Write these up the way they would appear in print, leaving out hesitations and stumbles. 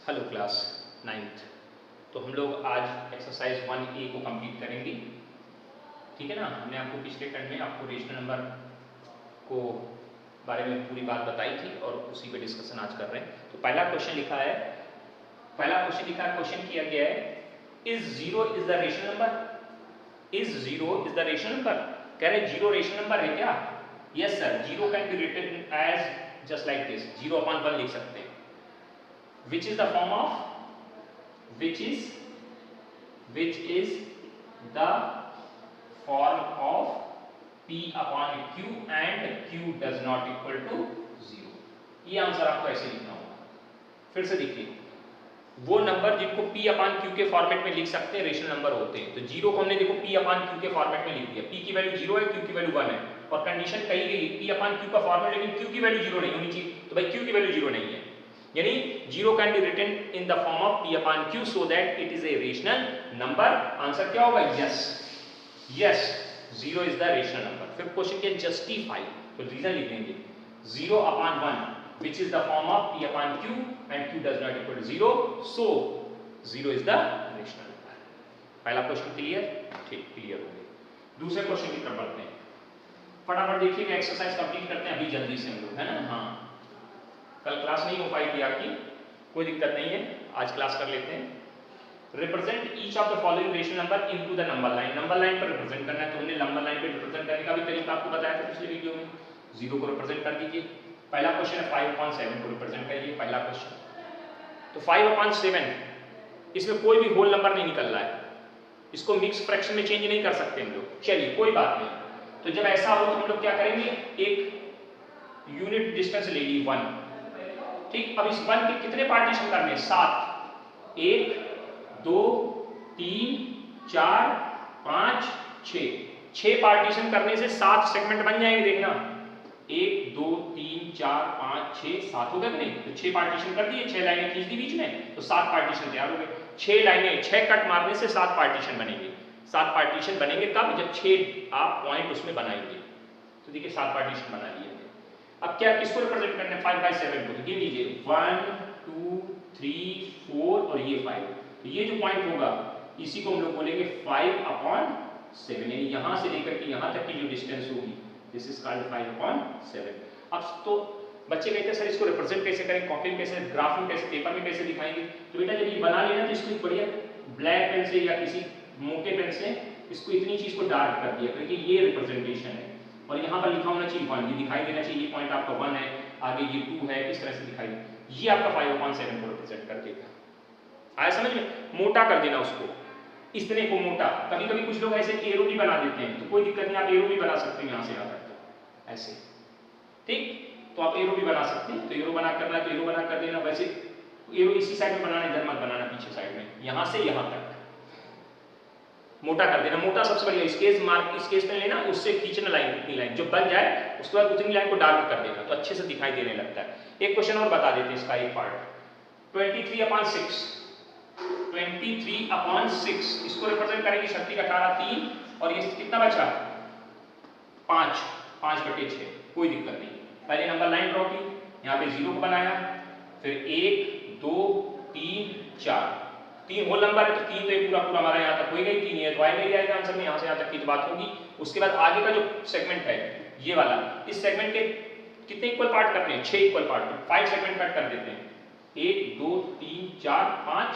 Hello class 9th। तो हम लोग आज एक्सरसाइज 1A को कंप्लीट करेंगे, ठीक है ना। हमने आपको पिछले टर्म में आपको रेशनल नंबर को बारे में पूरी बात बताई थी और उसी पे डिस्कशन आज कर रहे हैं। तो पहला क्वेश्चन लिखा है, क्वेश्चन किया गया है, is zero is the rational number. Is zero is the rational number. कह रहे जीरो रेशनल नंबर है क्या? Yes sir, zero can be written as just like this, 0/1 लिख सकते हैं। Which is the form of which is the form of P upon Q and Q does not equal to 0। ये answer आपको ऐसे लिखना होगा। फिर से देखिए, वो नंबर जिनको P अपॉन Q के फॉर्मेट में लिख सकते हैं रेशनल नंबर होते हैं। तो जीरो को हमने देखो P अपॉन Q के फॉर्मेट में लिख दिया। P की वैल्यू 0 है, Q की वैल्यू 1 है और कंडीशन कही गई P अपॉन Q का फॉर्मेट, लेकिन Q की वैल्यू 0 नहीं होनी चाहिए। तो भाई Q की वैल्यू 0 नहीं है, यानी zero can be written in the form of P upon Q so that it is a rational number. Answer क्या होगा? Yes, zero is the rational number. फिर क्वेश्चन के जस्टिफाई, तो रीजन लिख देंगे 0/1 which is the form of P upon Q and Q does not equal to 0, so 0 is the rational number। पहला question clear? ठीक, clear हो गया। दूसरे क्वेश्चन की तरफ बढ़ते हैं। फटाफट देखिएगा, एक्सरसाइज कंप्लीट करते हैं अभी जल्दी से हम लोग, है ना। हाँ, कल क्लास नहीं हो पाई थी आपकी, कोई दिक्कत नहीं है, आज क्लास कर लेते हैं। Represent each of the following rational number into the number line. Number line पर रिप्रेजेंट करना है, तो हमने नंबर लाइन पे रिप्रेजेंट करने का भी तरीका आपको बताया था पिछले वीडियो में। जीरो को रिप्रेजेंट कर दीजिए। पहला क्वेश्चन है 5/7 को रिप्रेजेंट करिए, पहला क्वेश्चन। तो 5/7, इसमें कोई भी होल नंबर नहीं निकल रहा है, इसको मिक्स फ्रैक्शन में चेंज नहीं कर सकते हम लोग। चलिए कोई बात नहीं, तो जब ऐसा हो तो हम लोग क्या करेंगे, एक यूनिट डिस्टेंस ले ली 1, ठीक। अब इस 1 के कितने पार्टीशन करने? 7। 1 2 3 4 5 6 पार्टीशन करने से 7 सेगमेंट बन जाएंगे। देखना, 1 2 3 4 5 6 7 हो गए कि नहीं? तो 6 पार्टीशन कर दिए, 6 लाइनें खींच दी बीच में, तो 7 पार्टीशन तैयार हो गए। 6 लाइनें, 6 कट मारने से 7 पार्टीशन बनेंगे। 7 पार्टीशन बनेंगे कब? जब 6 आप पॉइंट उसमें बनाएंगे। तो देखिए 7 पार्टीशन बना लिए। अब क्या, किसको रिप्रेजेंट करना है? 5/7 को। तो ये लीजिए 1 2 3 4 और ये 5। तो ये जो पॉइंट होगा इसी को हम लोग बोलेंगे 5/7, यानी यहां से लेकर के यहां तक की जो डिस्टेंस होगी, दिस इज कॉल्ड 5/7। अब तो बच्चे कहते हैं सर इसको रिप्रेजेंट कैसे करें, कॉपी में कैसे, ग्राफ में कैसे, पेपर में कैसे दिखाएंगे? तो बेटा जब ये बना लेना तो इसको बढ़िया ब्लैक पेन से या किसी मोटे पेन से इसको इतनी चीज को डार्क कर दिया क्योंकि ये रिप्रेजेंटेशन है। और यहाँ पर लिखा होना चाहिए 1, ये दिखाई देना चाहिए, ये पॉइंट आपका 1 है, आगे ये 2 है, इस तरह से दिखाई दे, ये आपका 5/7 को रिप्रेजेंट कर देगा। आया समझ में? मोटा कर देना उसको, इतने को मोटा। कभी कभी कुछ लोग ऐसे एरो भी बना देते हैं, तो कोई दिक्कत नहीं, आप एरो भी बना सकते हैं यहाँ से यहाँ तक ऐसे, ठीक। तो आप एरो भी बना सकते हैं, तो एरो बना करना है तो एरो बना कर देना। वैसे एरो इसी साइड में बनाना, इधर मत बनाना, पीछे साइड में, यहाँ से यहाँ तक मोटा कर देना। मोटा सबसे बढ़िया, स्केच मार्क, स्केच पेन लेना, उससे खींचना लाइन, इतनी लाइन जो बन जाए उसके बाद उतनी लाइन को डार्क कर देना, तो अच्छे से दिखाई देने लगता है। एक क्वेश्चन और बता देते हैं इसका एक पार्ट। 23/6, 23/6 इसको रिप्रेजेंट करेंगे शक्ति का 18 3, और ये कितना बचा? 5, 5/6। कोई दिक्कत नहीं, पहले नंबर लाइन ड्रॉ की, यहाँ पे 0 को बनाया, फिर 1 2 3 4, 3 होल नंबर है तो 3 तो ये पूरा पूरा हमारा यहाँ तक हो गई, 3 ये तो आएगा ही आएगा आंसर में, यहाँ से यहाँ तक की तो बात होगी। उसके बाद आगे का जो सेगमेंट है ये वाला, इस सेगमेंट के कितने इक्वल पार्ट करने हैं? 6 इक्वल पार्ट, 5 सेगमेंट कट कर देते हैं। 1 2 3 4 5,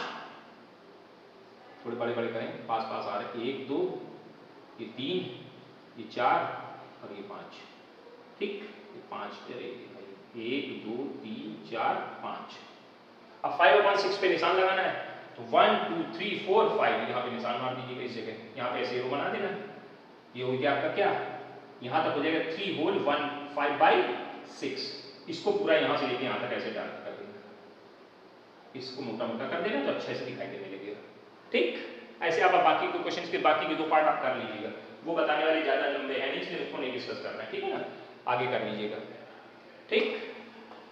थोड़े बड़े बड़े करें, पास पास आ रहे, 1 2, ये 3, ये 4 और ये 5, ठीक। 5 पे रहेगी, 1 2 3 4 5। अब 5/6 पे निशान लगाना है, तो 1 2 3 4 5 यहाँ पे निशान मार दीजिएगा इस जगह, यहाँ पे ऐसे एरो बना देना। ये हो गया आपका क्या, यहाँ तक हो जाएगा 3 होल 1 5/6। इसको पूरा यहाँ से लेके यहाँ तक ऐसे डार्क कर देना, इसको मोटा मोटा कर देना तो अच्छे से दिखाई देने लगेगा, ठीक। ऐसे आप बाकी के क्वेश्चंस के बाकी के 2 पार्ट आप कर लीजिएगा, वो बताने वाले ज्यादा लंबे हैं नहीं, इसलिए उसको नहीं डिस्कस करना है, ठीक है ना, आगे कर लीजिएगा, ठीक।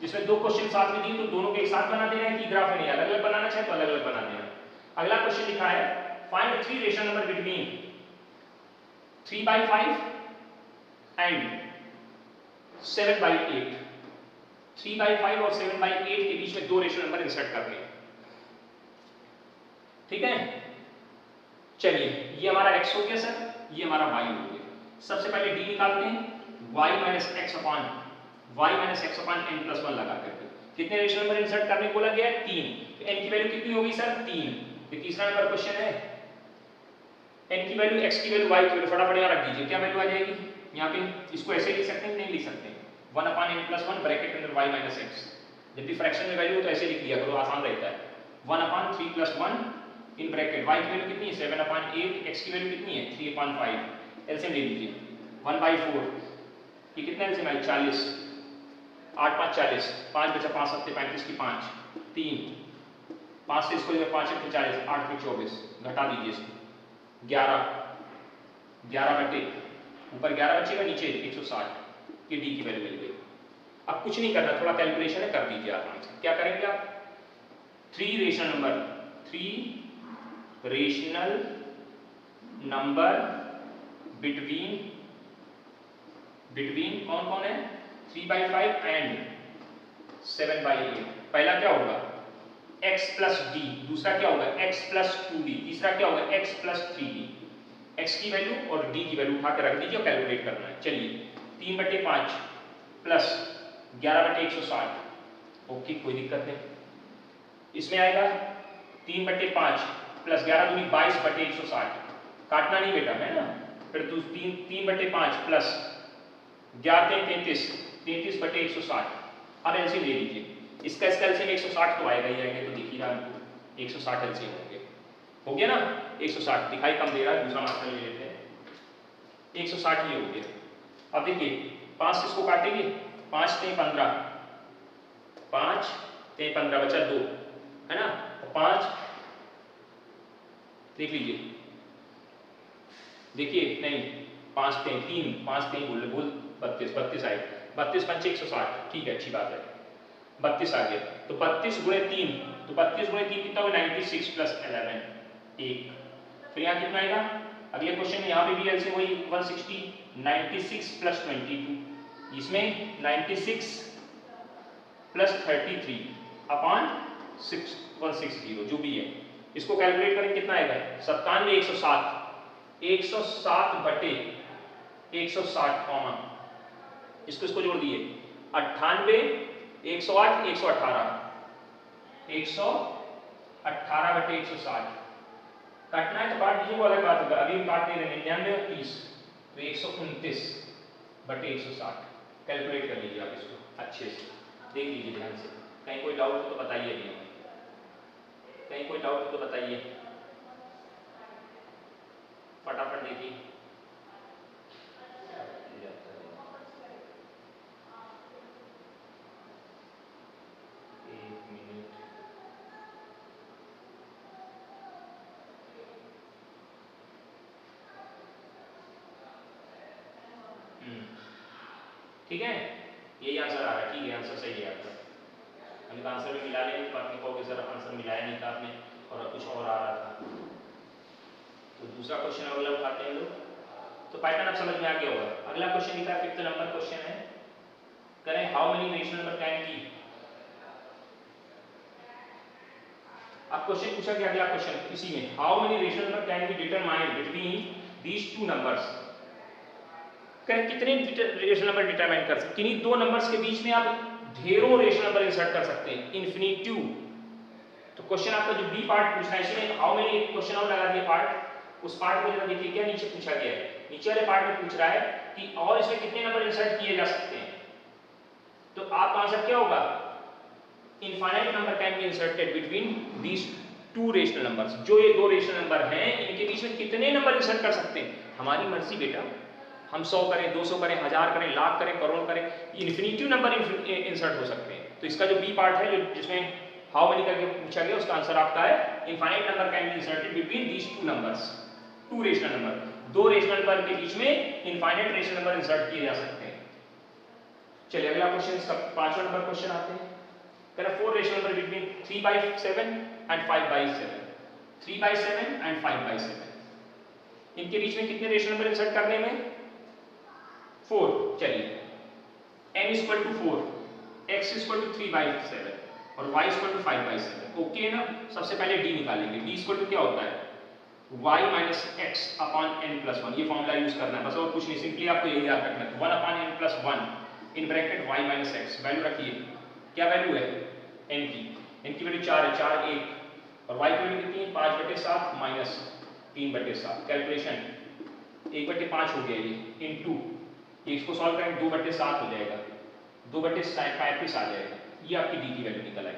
जिसमें 2 क्वेश्चन साथ में दिए तो दोनों के एक साथ बना देना है कि ग्राफ में नहीं, अलग अलग बनाना चाहे तो अलग अलग बना देना। अगला क्वेश्चन लिखा है, find 3 rational number between 3/5 and 7/8। 3/5 और 7/8 के बीच में 2 रेशनल नंबर इंसर्ट करने हैं। ठीक है। चलिए ये हमारा x हो गया सर, ये हमारा y हो गया। सबसे पहले d निकालते हैं, y minus x upon n plus 1 लगा करके कितने रेशनल नंबर इंसर्ट करने को बोला गया है? 3। तो n की वैल्यू कितनी होगी सर? 3। ये तीसरा नंबर क्वेश्चन है, n की वैल्यू, x की वैल्यू, y की वैल्यू फटाफट यहाँ रख दीजिए। क्या वैल्यू आ जाएगी यहाँ पे? इसको ऐसे लिख सकते हैं, नहीं लिख सकते, 1 अपॉन n प्लस 1 ब्रैकेट अंदर y माइनस x। जब भी फ्रैक्शन में वैल्यू हो तो ऐसे लिख लिया करो, आसान रहता है। 1 upon 3 plus 1 in bracket, y की वैल्यू कितनी है? 7 अपॉन 8, x की वैल्यू कितनी है? 3 अपॉन 5। एलसीएम ले लीजिए, 1/4, ये कितना एलसीएम है? 40, 8 5 40, 5 बचा 5 7 35 की 5, 3, 5 से इसको 5 से 40, 8 पे 24, घटा दीजिए इसको, 11 बटे, ऊपर 11 बचेगा, नीचे 160 की डी की वैल्यू मिल गई। अब कुछ नहीं करना, थोड़ा कैलकुलेशन है, कर दीजिए आराम से। क्या करेंगे आप? 3 रेशनल नंबर बिटवीन कौन कौन है? 3/5 एंड 7/8। पहला क्या होगा? x प्लस d, दूसरा क्या होगा? x प्लस 2d, तीसरा क्या होगा? x plus 3d। x की वैल्यू और d की वैल्यू उठा के रख दीजिए और कैलकुलेट करना है। चलिए 3/5 प्लस 11/160, ओके कोई दिक्कत नहीं। इसमें आएगा 3/5 प्लस 11 दूनी 22/160, काटना नहीं बेटा, है ना। फिर 3/5 प्लस 11 33, 33/160। अब एलसीएम ले लीजिए, इसका एलसीएम 160 तो आएगा ही आएगा, तो देखिए ना 160 एलसीएम होंगे, हो गया ना 160। दिखाई कम दे रहा है, दूसरा मात्रा ले लेते हैं, 160 ये हो गया। अब देखिए 5 से इसको काटेंगे, 5 3 15, 5 3 15 बचा 2, है ना। 5 देख लीजिए, देखिए नहीं 5 3 5 3 बोल 32 आए, 32 5 160, ठीक है अच्छी बात है, 32 आ गया। तो 32 गुणे 3, तो 32 गुणे 3 कितना होगा? 96 प्लस 11 1। फिर यहाँ कितना आएगा? अगले क्वेश्चन में यहाँ पे भी एलसीएम वही 160, 96 प्लस 22, इसमें 96 प्लस 33 अपॉन 160 जो भी है, इसको कैलकुलेट करें कितना आएगा? 97 160, 160 बटे 160 कॉमा, इसको जोड़ दिए 98 108 118, 118 बटे 160। काटना है तो काट दीजिए, वो अलग बात होगा, अभी हम काट नहीं रहे। 99 और 30, तो 129 बटे 160। कैलकुलेट कर लीजिए आप इसको अच्छे से, देख लीजिए ध्यान से। कहीं कोई डाउट हो तो बताइए, भी कहीं कोई डाउट हो तो बताइए, फटाफट देखिए। ठीक है, यही आंसर आ रहा है, ठीक है आंसर सही है आपका। हमने आंसर भी मिला लेंगे, बात नहीं कहोगे सर आंसर मिलाया नहीं था आपने और कुछ और आ रहा था। तो दूसरा क्वेश्चन अगला उठाते हैं लोग, तो पैटर्न अब समझ में आ गया होगा। अगला क्वेश्चन लिखा है 5th नंबर क्वेश्चन है, करें how many rational number can B. अब क्वेश्चन पूछा गया, अगला क्वेश्चन इसी में, how many rational number can be determined between these two numbers. कितने रेशनल नंबर डिटरमाइन कर सकते, किन्हीं दो नंबर्स के बीच में आप ढेरों रेशनल नंबर इंसर्ट कर सकते हैं, इन्फिनिट्यू। तो क्वेश्चन आपका जो बी पार्ट पूछना है, इसमें हाउ मेनी क्वेश्चन और लगा दिया पार्ट, उस पार्ट को जरा देखिए क्या नीचे पूछा गया है। नीचे वाले पार्ट में पूछ रहा है कि और इसमें कितने नंबर इंसर्ट किए जा सकते हैं। तो आपका आंसर क्या होगा? Infinite number can be inserted between these two rational numbers. जो ये दो रेशनल नंबर हैं, इनके बीच में कितने नंबर इंसर्ट कर सकते हैं? हमारी मर्जी बेटा, हम 100 करें, 200 करें, 1000 करें, लाख करें, करोड़ करें, इन्फिनिटी नंबर इंसर्ट हो सकते हैं। तो इसका जो बी पार्ट है, जो जिसमें हाउ मेनी करके पूछा गया, उसका आंसर आपका है infinite number can be inserted between these two numbers. Two rational number, दो रेशनल नंबर के बीच में इनफाइनाइट रेशनल नंबर इंसर्ट किए जा सकते हैं। चलिए अगला क्वेश्चन, इसका 5वां नंबर क्वेश्चन आते हैं। कह रहा 4 rational number between 3/7 and 5/7, 3/7 and 5/7, इनके बीच में कितने रेशनल नंबर इंसर्ट करने में? 4। चलिए n = 4, x = 3/7 और y इक्वल टू 5/7। ओके ना। सबसे पहले d निकालेंगे। d इक्वल टू क्या होता है y minus x upon n plus 1। ये फॉर्मूला यूज करना है बस, और कुछ नहीं, सिंपली आपको यही याद रखना है 1 upon n plus 1 in bracket y minus x. Value रखिए, क्या वैल्यू है n की, n की वैल्यू 4 है, 4 1, और y की वैल्यू कितनी है 5/7 माइनस 3/7। कैलकुलेशन 1/5 हो गया ये इनटू, ये इसको सॉल्व करेंगे 2/7 हो जाएगा, 2/35 आ जाएगा। ये आपकी d की वैल्यू निकल आई।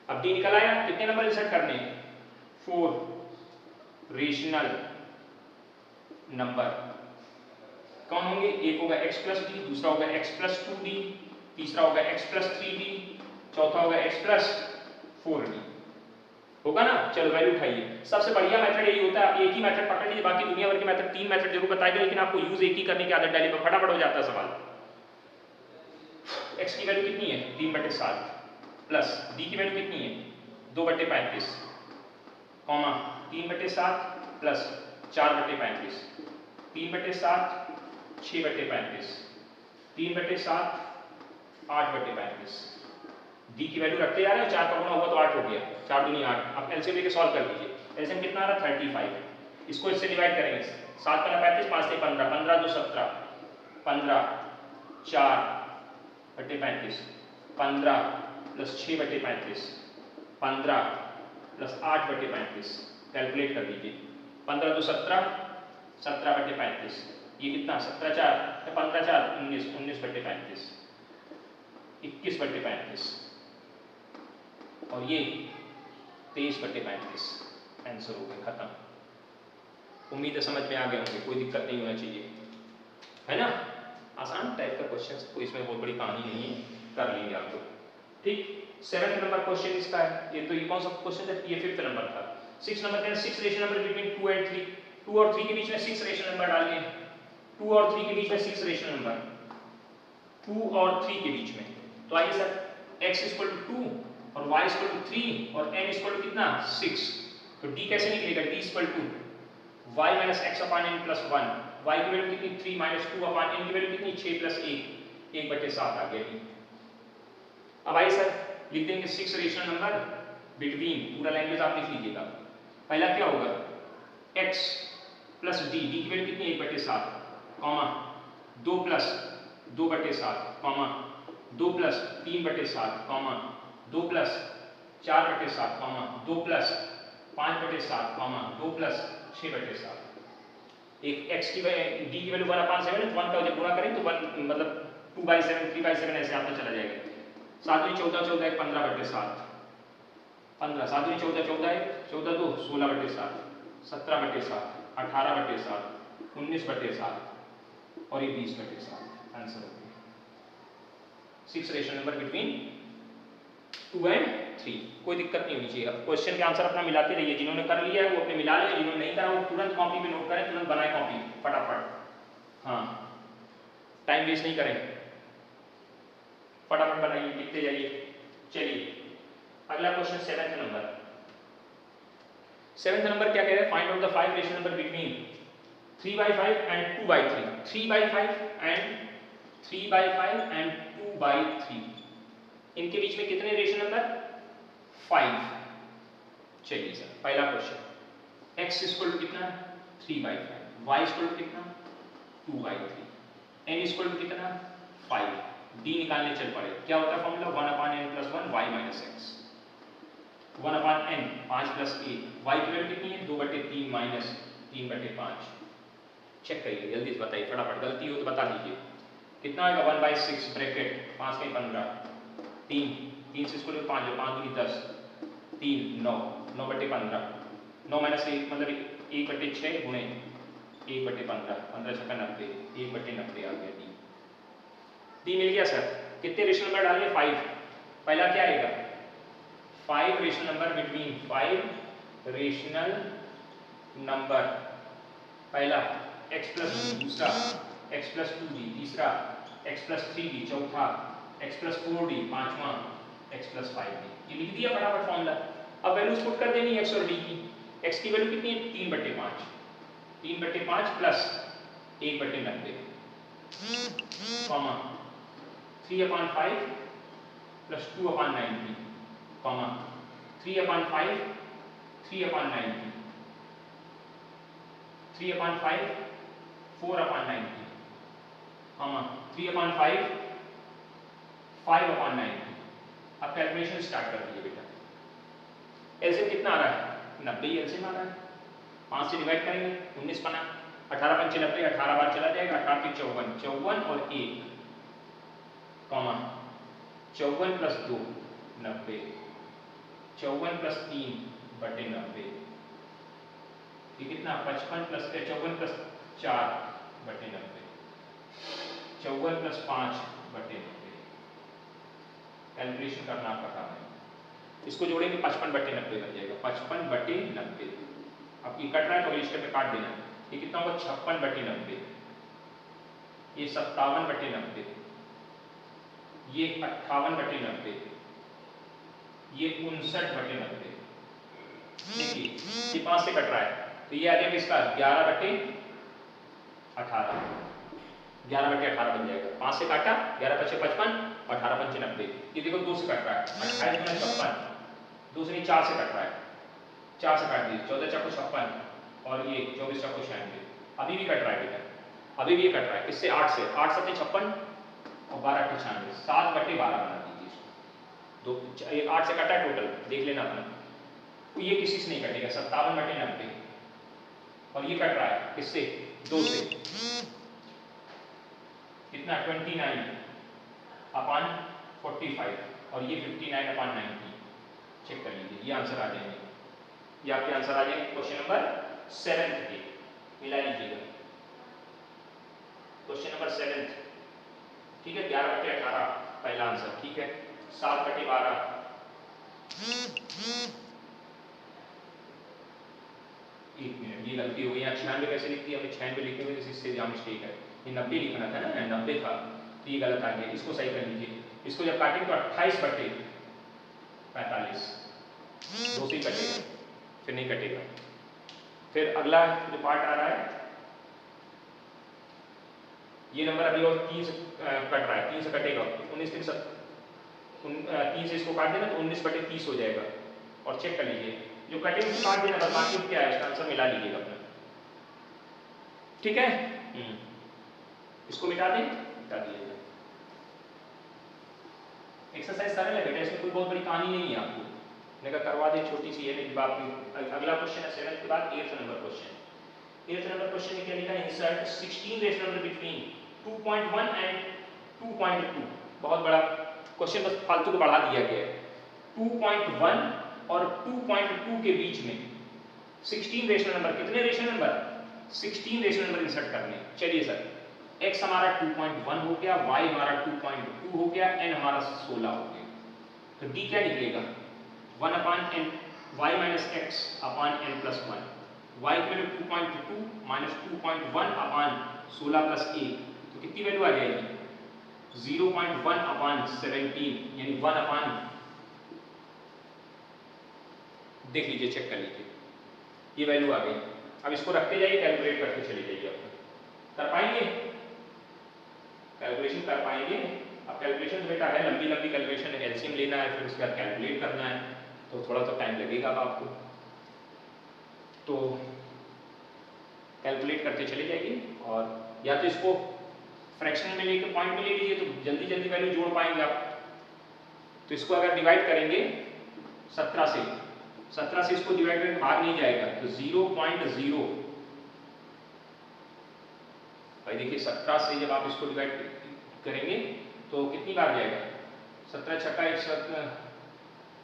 अब d निकल आया, कितने नंबर इंसर्ट करने हैं 4 रेशनल नंबर। कौन होंगे, एक होगा x प्लस d, दूसरा होगा x प्लस 2d, तीसरा होगा x प्लस 3d, चौथा होगा x प्लस 4d। होगा ना। चलो वैल्यू उठाइए। सबसे बढ़िया मेथड यही होता है, आप एक ही मेथड पकड़ लीजिए, बाकी दुनिया भर के मेथड 3 मेथड जरूर बताएंगे, लेकिन आपको यूज एक ही करने की आदत डाली, फटाफट हो जाता है सवाल। x की वैल्यू कितनी है 3/7 प्लस d की वैल्यू कितनी है 2/35 कॉमा 3/7 प्लस 4/35, 3/7 6/35, 3/7 8/35। d की वैल्यू रखते जा रहे हो, 4 का गुणा हुआ तो 8 हो गया, 4 दूनी 8। अब एलसीएम लेके सॉल्व कर लीजिए। एलसीएम कितना आ रहा 35। इसको इससे डिवाइड करेंगे, 7 पंजा 35, 5 से 15, 15 2 17, 15 4/35, 15 प्लस 6/35, 15 प्लस 8/35। कैलकुलेट कर लीजिए, 15 2 17, 17/35, ये कितना 17 4 15 4 19, 19/35, 21/35, और ये 23/35। आंसर हो गया, खत्म। उम्मीद है समझ में आ गए होंगे, कोई दिक्कत नहीं होना चाहिए, है ना। आसान टाइप का क्वेश्चन, कोई इसमें बहुत बड़ी कहानी नहीं है, कर लेंगे आप लोग। ठीक, 7th नंबर क्वेश्चन इसका है। ये कौन सा क्वेश्चन है, ये 5th नंबर था। 6 नंबर का 6 रेशनल नंबर बिटवीन 2 एंड 3। 2 और 3 के बीच में 6 रेशनल नंबर डालिए। 2 और 3 के बीच में 6 रेशनल नंबर, 2 और 3 के बीच में। तो आइए सर, x इक्वल टू 2 और y इक्वल टू 3 और n इक्वल टू कितना 6। तो d कैसे निकलेगा, d equal to y minus x upon n plus 1। y की वैल्यू कितनी 3 माइनस 2 अपॉन n की वैल्यू कितनी 6 प्लस 1, 1/7 आ गया d। अब आइए सर लिख देंगे 6 रेशनल नंबर बिटवीन, पूरा लैंग्वेज आप लिख लीजिएगा। पहला क्या होगा x प्लस d, d की वैल्यू कितनी 1/7 comma 2 plus 2/7 comma 2 plus 3/7 comma 2 plus 4/7 comma 2 plus 5/7 comma 2 plus 6/7। एक x की d की वैल्यू 1/7 है, 1 का जब गुणा करें तो 1 मतलब 2/7 3/7 ऐसे आपका चला जाएगा। 7 दूनी 14 14 15/7, 15 7 दूनी 14 14 14 2 16/7, 17/7, 18/7, 19/7 और ये 20/7। आंसर हो गया 6 रेशनल नंबर बिटवीन 2 एंड 3। कोई दिक्कत नहीं होनी चाहिए। अब क्वेश्चन के आंसर अपना मिलाते रहिए, जिन्होंने कर लिया है वो अपने मिला लिया, जिन्होंने नहीं करा वो तुरंत कॉपी पे नोट करें, तुरंत बनाए कॉपी फटाफट। हाँ, टाइम वेस्ट नहीं करें, फटाफट बनाइए, लिखते जाइए। चलिए अगला question 7th number. 7th number क्या कह रहे हैं, find out the 5 rational number between 3/5 and 2/3। 3/5 and 3/5 and 2/3, इनके बीच में कितने रेशनल नंबर 5। चलिए सर पहला क्वेश्चन, x इक्वल टू कितना 3/5, y इक्वल टू कितना 2/3, n इक्वल टू कितना 5, d निकालने चल पड़े। क्या होता है formula 1/n plus 1 y minus x, 1/n 5 plus 1, y की वैल्यू कितनी है 2/3 माइनस 3/5। चेक करिए जल्दी से बताइए फटाफट, गलती हो तो बता दीजिए। कितना आएगा 1/6 ब्रैकेट 5 में 15, 3 3 से स्क्वायर 5 5 दूनी 10, 3 9 9/15, 9 माइनस 1 मतलब 1/6 गुणे 1/15, 15 छक्का 90, 1/90 आ गया डी मिल गया सर। कितने रेशनल नंबर डालेंगे 5। पहला क्या आएगा 5 rational number between 5 rational number, पहला x प्लस 2, दूसरा x प्लस 2d, तीसरा x प्लस 3d, चौथा x प्लस 4d, पांचवा x प्लस 5d। ये लिख दिया फटाफट फॉर्मूला। अब वैल्यूज पुट कर देनी x और d की। x की वैल्यू कितनी है 3/5, 3/5 plus 1/90 comma 3/5 plus 2/90 comma 3/5 3/90, 3/5 4/90, comma 3/5 5/90। अब कैलकुलेशन स्टार्ट कर दीजिए बेटा। एलसीएम कितना आ रहा है? 90 एलसीएम आ रहा है। 5 से डिवाइड करेंगे 19 बना, 18 पंचे 90, 18 बार चला जाएगा, 18 के 54, 54 और 1 कॉमा 54 प्लस 2 90, 54 प्लस 3 बटे 90, ये कितना 55 प्लस 54 प्लस 4 बटे 90, 54 प्लस 5 बटे 90। कैलकुलेशन करना आपका काम है। इसको जोड़ेंगे 55 बटे 90 बन जाएगा, 55 बटे 90। अब ये कट रहा है तो रजिस्टर में काट देना। ये कितना होगा 56 बटे 90, ये 57 बटे 90, ये 58 बटे 90, ये 59 बटे 90। देखिए ये 5 से कट रहा है तो ये आ जाएगा इसका 11 बटे 18, 11 बटे 18 बन जाएगा। 5 से काटा, 11 पचे 55, 18 पंचे 90। ये देखो 2 से कट रहा है, 28 गुना 56, दूसरी 4 से कट रहा है, 4 से काट दीजिए, 14 चौको 56 और ये 24 चौको 96। अभी भी कट रहा है बेटा, अभी भी ये कट रहा है। इससे 8 से 8 7 56 और 12 8 96, 7 बटे 12 बना दीजिए इसको। 8 से कटा है टोटल, देख लेना अपना। तो ये किसी से नहीं कटेगा, 57 बटे 90। और ये कट रहा है किससे? 2 से, कितना 29/45 और ये 59/90। चेक कर लीजिए, ये आंसर आ जाएंगे, ये आपके आंसर आ जाएंगे क्वेश्चन नंबर 7 के। मिला लीजिएगा क्वेश्चन नंबर 7, ठीक है। 11 बटे 18 पहला आंसर, ठीक है। 7 बटे 12, एक मिनट, ये गलती हो गई। यहाँ 96 कैसे लिखती है? हमें 96 लिखे हुए, इससे यहाँ मिस्टेक है। ये 90 लिखना था ना, 90 था तो ये गलत आ गया। इसको सही कर लीजिए। इसको जब काटेंगे तो 28 बटे 45, 2 से ही कटेगा, फिर नहीं कटेगा। फिर अगला जो पार्ट आ रहा है, ये नंबर अभी और 3 से कट रहा है, 3 से कटेगा, 19 3 से इसको काट देना तो 19 बटे 30 हो जाएगा। और चेक कर लीजिए, जो कटेंगे उसको काट देना, बस बाकी क्या है इसका आंसर मिला लीजिएगा अपना, ठीक है। इसको मिटा दें, मिटा दीजिएगा। एक्सरसाइज सरल है बेटा, इसमें कोई बहुत बड़ी कहानी नहीं है आपको, मैंने कहा करवा दे, छोटी सी है नहीं बात। अगला क्वेश्चन है 7 के बाद 8th number question. 8th number question में क्या लिखा है? Insert 16 rational number between 2.1 and 2.2। बहुत बड़ा क्वेश्चन, बस फालतू को बढ़ा दिया गया है। 2.1 और 2.2 के बीच में 16 रेशनल नंबर, कितने rational number? 16 rational number insert करने। चलिए सर, x हमारा 2.1 हो गया, y हमारा 2.2 हो गया, n हमारा 16 हो गया। तो d क्या निकलेगा? 1/n y minus x upon n plus 1। y की वैल्यू 2.2 माइनस 2.1/16 प्लस 1, तो कितनी वैल्यू आ जाएगी? 0.1/17, यानी 1/। देख लीजिए, चेक कर लीजिए, ये वैल्यू आ गई। अब इसको रखते जाइए, कैलकुलेट करके चले जाइए। आप कर पाएंगे? कैलकुलेशन कर पाएंगे? अब कैलकुलेशन बेटा है लंबी लंबी कैलकुलेशन है, एलसीएम लेना है, फिर उसके बाद कैलकुलेट करना है, तो थोड़ा तो टाइम लगेगा अब आपको। तो कैलकुलेट करते चले जाइए, और या तो इसको फ्रैक्शन में लेके पॉइंट में ले लीजिए तो जल्दी जल्दी वैल्यू जोड़ पाएंगे आप। तो इसको अगर डिवाइड करेंगे 17 से, 17 से इसको डिवाइड करके भाग नहीं जाएगा तो 0.0। भाई देखिए 17 से जब आप इसको डिवाइड करेंगे तो कितनी बार जाएगा? 17 छक्का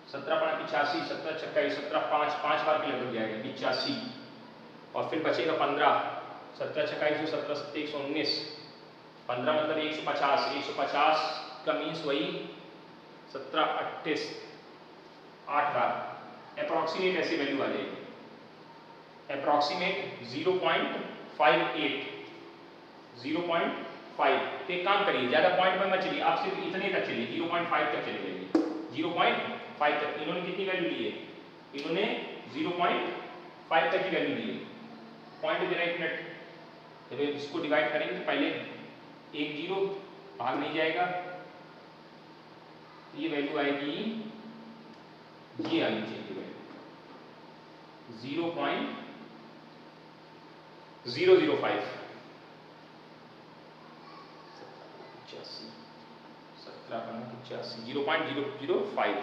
17 5 85, 17 छक्का 17 5 बार के लगभग जाएगा 85, और फिर बचेगा 15। 17 छक्का 117 7 119, 15 मतलब 150। 150 का मीन्स वही 17 28 8 बार। अप्रॉक्सीमेट ऐसी वैल्यू आ जाएगी, अप्रॉक्सीमेट 0.58, 0.5। तो एक काम करिए, ज्यादा पॉइंट में मत चलिए, आप सिर्फ इतने तक चलिए, 0.5 तक चले जाइए। 0.5 तक। इन्होंने कितनी वैल्यू ली है? इन्होंने 0.5 तक की वैल्यू ली है। पॉइंट देना 1 मिनट। जब इसको डिवाइड करेंगे तो पहले 1 0 भाग नहीं जाएगा, ये वैल्यू आएगी ये आनी चाहिए वैल्यू 0.005 0.005।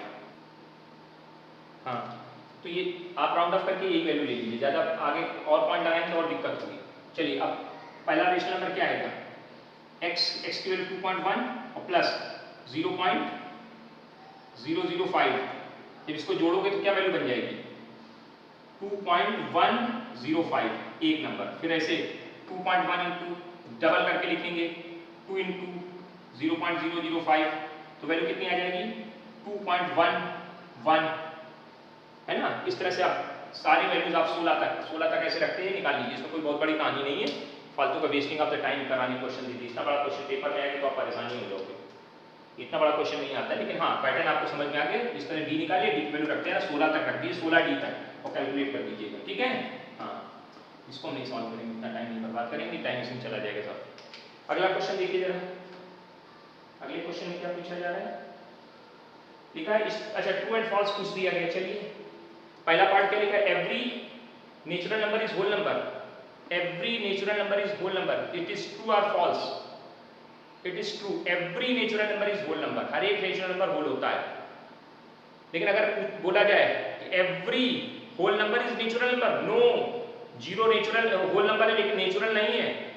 हाँ, तो ये आप राउंड ऑफ करके यही वैल्यू ले लीजिए, ज़्यादा आगे और पॉइंट लगाएंगे और दिक्कत होगी। चलिए अब पहला रेशनल नंबर क्या आएगा, x की वैल्यू 2.1 और प्लस 0.005। जब इसको जोड़ोगे तो क्या वैल्यू बन जाएगी 2.105 एक नंबर। फिर ऐसे 2.1 इंटू डबल करके लिखेंगे 2 इंटू 0.005 तो वैल्यू कितनी आ जाएगी 2.11 है ना। इस तरह से आप सारे वैल्यूज आप 16 तक ऐसे रखते हैं, निकाल लीजिए। इसमें कोई बहुत बड़ी कहानी नहीं है, फालतू का वेस्टिंग ऑफ द टाइम कराने क्वेश्चन दीजिए। इतना बड़ा क्वेश्चन पेपर में आएगा तो आप परेशानी हो जाओगे। इतना बड़ा क्वेश्चन नहीं आता, लेकिन हाँ पैटर्न आपको समझ में आ गया। जिस तरह डी निकालिए, डी की वैल्यू रखते हैं ना 16 तक रख दीजिए, 16 डी तक और कैलकुलेट कर दीजिएगा, ठीक है। हाँ, इसको नहीं सॉल्व करेंगे, इतना टाइम नहीं बर्बाद करेंगे, टाइम इसमें चला जाएगा सब। अगला क्वेश्चन देखिए जरा, अगले क्वेश्चन में क्या पूछा जा रहा है, लिखा है अच्छा ट्रू एंड फॉल्स पूछ दिया गया। चलिए पहला पार्ट क्या लिखा है, every natural number is whole number, every natural number is whole number, it is true और false. It is true, every natural number is whole number, हर एक नेचुरल नंबर होल होता है। लेकिन अगर बोला जाए every whole number is natural number, no, zero natural whole number है लेकिन नेचुरल नहीं है।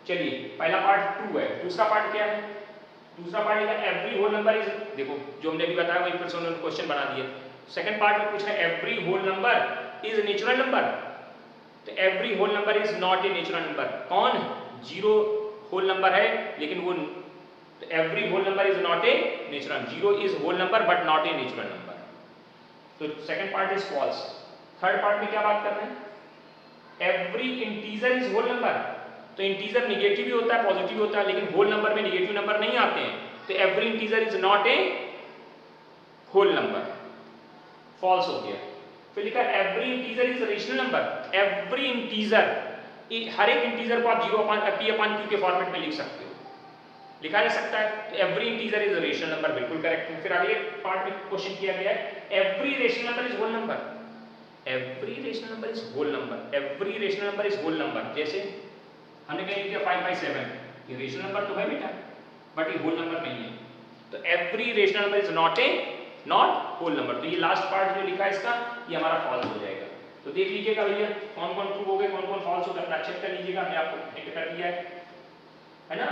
चलिए पहला पार्ट ट्रू है, दूसरा पार्ट क्या है, दूसरा पार्ट लिखा है एवरी होल नंबर इज, देखो जो हमने अभी बताया वही फिर से उन्होंने क्वेश्चन बना दिया। सेकंड पार्ट में पूछ रहे हैं every whole number is natural number, तो every whole number is not a natural number. कौन, जीरो होल नंबर है लेकिन वो, तो every whole number is not a natural, zero is whole number but not a natural number. तो second part is false. Third part में क्या बात कर रहे हैं, every integer is whole number, तो इंटीजर निगेटिव भी होता है पॉजिटिव भी होता है, लेकिन होल नंबर में निगेटिव नंबर नहीं आते हैं, तो every integer is not a whole number, false हो गया। फिर लिखा every integer is rational number, every integer, हर एक इंटीजर को आप zero upon p upon q के फॉर्मेट में लिख सकते हो, लिखा जा सकता है। तो एवरी इंटीजर इज रेशनल नंबर, बिल्कुल करेक्ट है। फिर अगले पार्ट में क्वेश्चन किया गया है every rational number is whole number, every rational number is whole number, every rational number is whole number. जैसे हमने कहीं किया 5/7, ये रेशनल नंबर तो है बेटा बट ये होल नंबर नहीं है, तो every rational number is not a not whole number. तो ये लास्ट पार्ट जो लिखा है इसका, ये हमारा फॉल्स हो जाएगा। तो देख लीजिएगा भैया कौन कौन ट्रू हो गए कौन कौन फॉल्स हो गए, अपना चेक कर लीजिएगा, हमने आपको हिंट कर दिया है ना।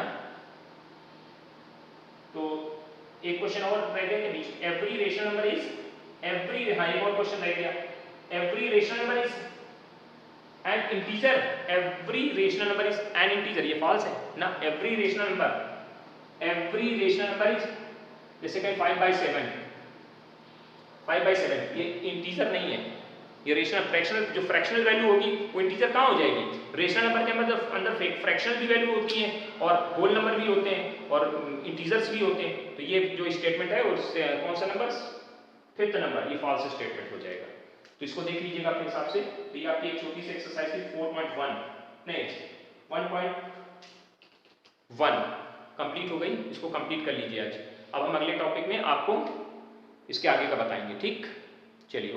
तो एक क्वेश्चन और रह गया कि every rational number is every, हाँ एक और क्वेश्चन रह गया, every rational number is an integer, every rational number is an integer, ये फॉल्स है ना। Every rational number, every rational number is, जैसे कहीं 5/7 ये इंटीजर नहीं है, ये रेशनल फ्रैक्शनल, जो फ्रैक्शनल वैल्यू होगी वो इंटीजर कहाँ हो जाएगी, रेशनल नंबर के अंदर फ्रैक्शनल भी वैल्यू होती है और होल नंबर भी होते हैं और इंटीजर्स भी होते हैं। तो ये जो स्टेटमेंट है उससे कौन सा नंबर, 5th नंबर, ये फॉल्स स्टेटमेंट हो जाएगा। तो इसको देख लीजिएगा अपने हिसाब से। तो ये आपकी एक छोटी सी एक्सरसाइज थी 4.1 नहीं 1.1 कंप्लीट हो गई, इसको कंप्लीट कर लीजिए आज। अब हम अगले टॉपिक में आपको इसके आगे का बताएंगे, ठीक। चलिए।